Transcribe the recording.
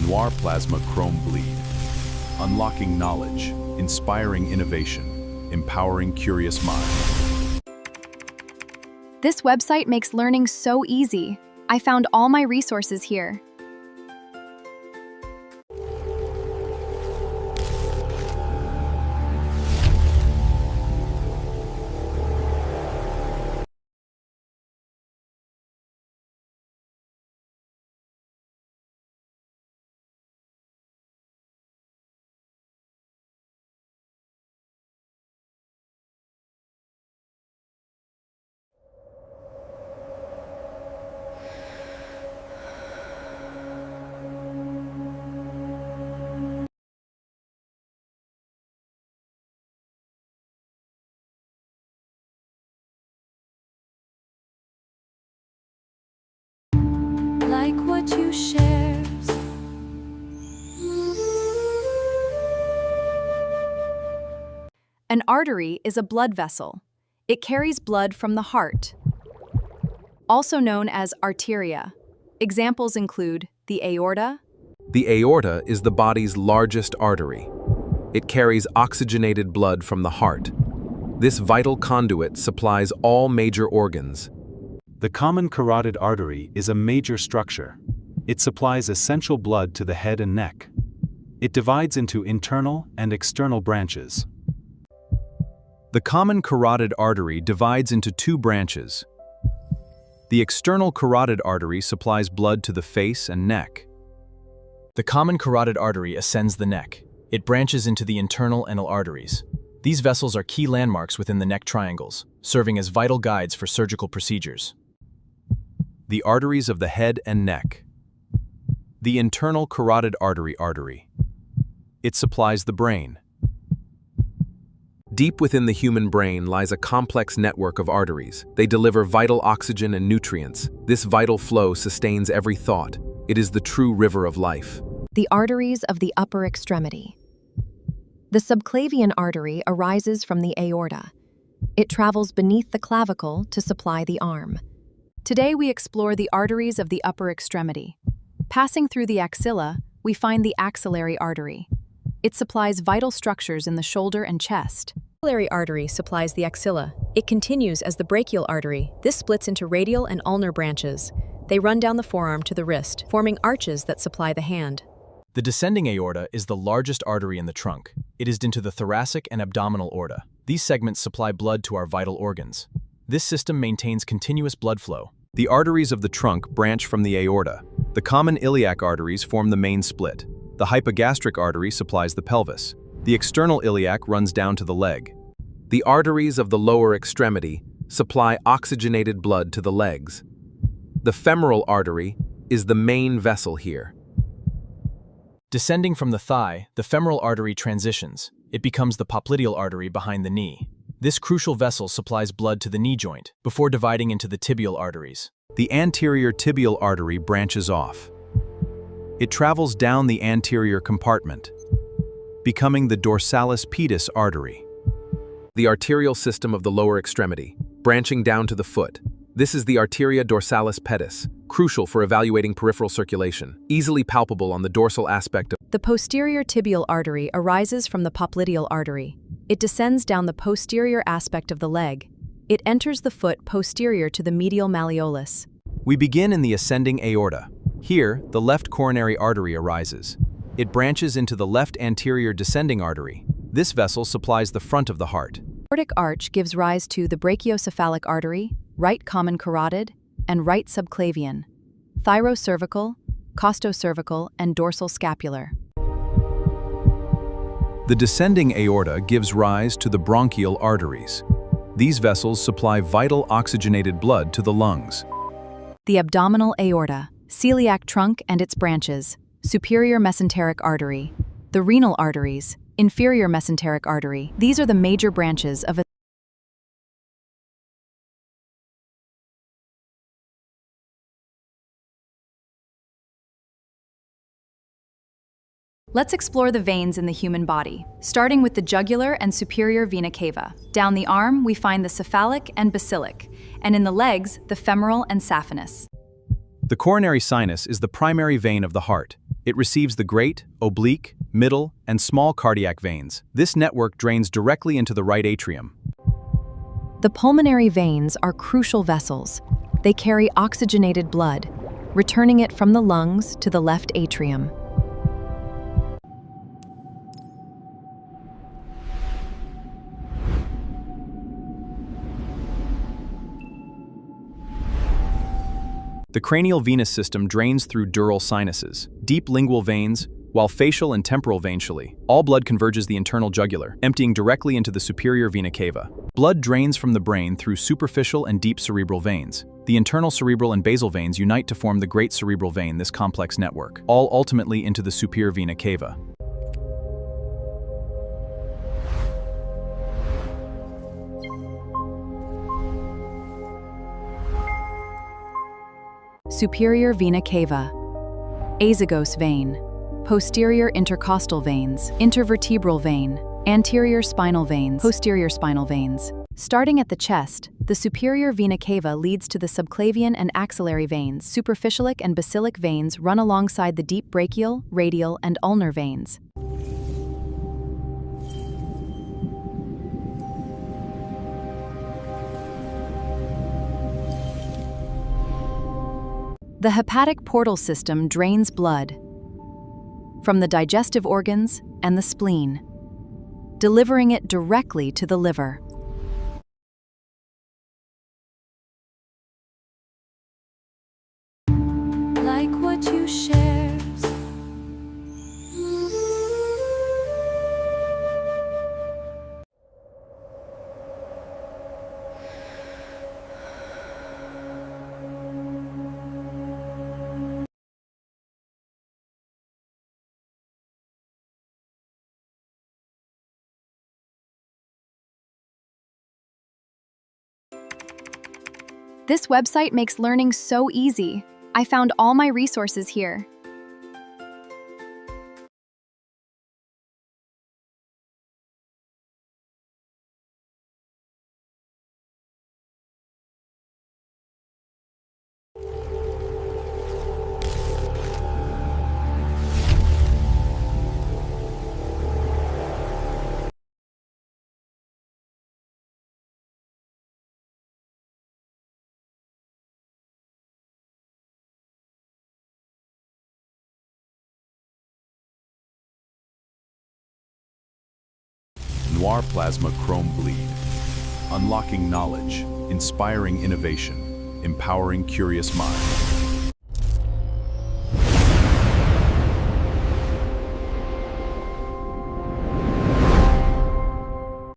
noir plasma chrome bleed. Unlocking knowledge, inspiring innovation, empowering curious minds. This website makes learning so easy. I found all my resources here. Like what you share. An artery is a blood vessel. It carries blood from the heart, also known as arteria. Examples include the aorta. The aorta is the body's largest artery. It carries oxygenated blood from the heart. This vital conduit supplies all major organs. The common carotid artery is a major structure. It supplies essential blood to the head and neck. It divides into internal and external branches. The common carotid artery divides into two branches. The external carotid artery supplies blood to the face and neck. The common carotid artery ascends the neck. It branches into the internal anal arteries. These vessels are key landmarks within the neck triangles, serving as vital guides for surgical procedures. The arteries of the head and neck. The internal carotid artery. It supplies the brain. Deep within the human brain lies a complex network of arteries. They deliver vital oxygen and nutrients. This vital flow sustains every thought. It is the true river of life. The arteries of the upper extremity. The subclavian artery arises from the aorta. It travels beneath the clavicle to supply the arm. Today we explore the arteries of the upper extremity. Passing through the axilla, we find the axillary artery. It supplies vital structures in the shoulder and chest. The axillary artery supplies the axilla. It continues as the brachial artery. This splits into radial and ulnar branches. They run down the forearm to the wrist, forming arches that supply the hand. The descending aorta is the largest artery in the trunk. It is into the thoracic and abdominal aorta. These segments supply blood to our vital organs. This system maintains continuous blood flow. The arteries of the trunk branch from the aorta. The common iliac arteries form the main split. The hypogastric artery supplies the pelvis. The external iliac runs down to the leg. The arteries of the lower extremity supply oxygenated blood to the legs. The femoral artery is the main vessel here. Descending from the thigh, the femoral artery transitions. It becomes the popliteal artery behind the knee. This crucial vessel supplies blood to the knee joint before dividing into the tibial arteries. The anterior tibial artery branches off. It travels down the anterior compartment, becoming the dorsalis pedis artery. The arterial system of the lower extremity, branching down to the foot. This is the arteria dorsalis pedis, crucial for evaluating peripheral circulation, easily palpable on the dorsal aspect of. The posterior tibial artery arises from the popliteal artery. It descends down the posterior aspect of the leg. It enters the foot posterior to the medial malleolus. We begin in the ascending aorta. Here, the left coronary artery arises. It branches into the left anterior descending artery. This vessel supplies the front of the heart. Aortic arch gives rise to the brachiocephalic artery, right common carotid, and right subclavian, thyrocervical, costocervical, and dorsal scapular. The descending aorta gives rise to the bronchial arteries. These vessels supply vital oxygenated blood to the lungs. The abdominal aorta, celiac trunk and its branches, superior mesenteric artery, the renal arteries, inferior mesenteric artery. These are the major branches of a Let's explore the veins in the human body, starting with the jugular and superior vena cava. Down the arm, we find the cephalic and basilic, and in the legs, the femoral and saphenous. The coronary sinus is the primary vein of the heart. It receives the great, oblique, middle, and small cardiac veins. This network drains directly into the right atrium. The pulmonary veins are crucial vessels. They carry oxygenated blood, returning it from the lungs to the left atrium. The cranial venous system drains through dural sinuses, deep lingual veins, while facial and temporal veintially. All blood converges the internal jugular, emptying directly into the superior vena cava. Blood drains from the brain through superficial and deep cerebral veins. The internal cerebral and basal veins unite to form the great cerebral vein, this complex network, all ultimately into the superior vena cava. Superior vena cava, azygos vein, posterior intercostal veins, intervertebral vein, anterior spinal veins, posterior spinal veins. Starting at the chest, the superior vena cava leads to the subclavian and axillary veins. Superficialic and basilic veins run alongside the deep brachial, radial, and ulnar veins. The hepatic portal system drains blood from the digestive organs and the spleen, delivering it directly to the liver. Like what you share. This website makes learning so easy. I found all my resources here. Noir plasma chrome bleed. Unlocking knowledge, inspiring innovation, empowering curious minds.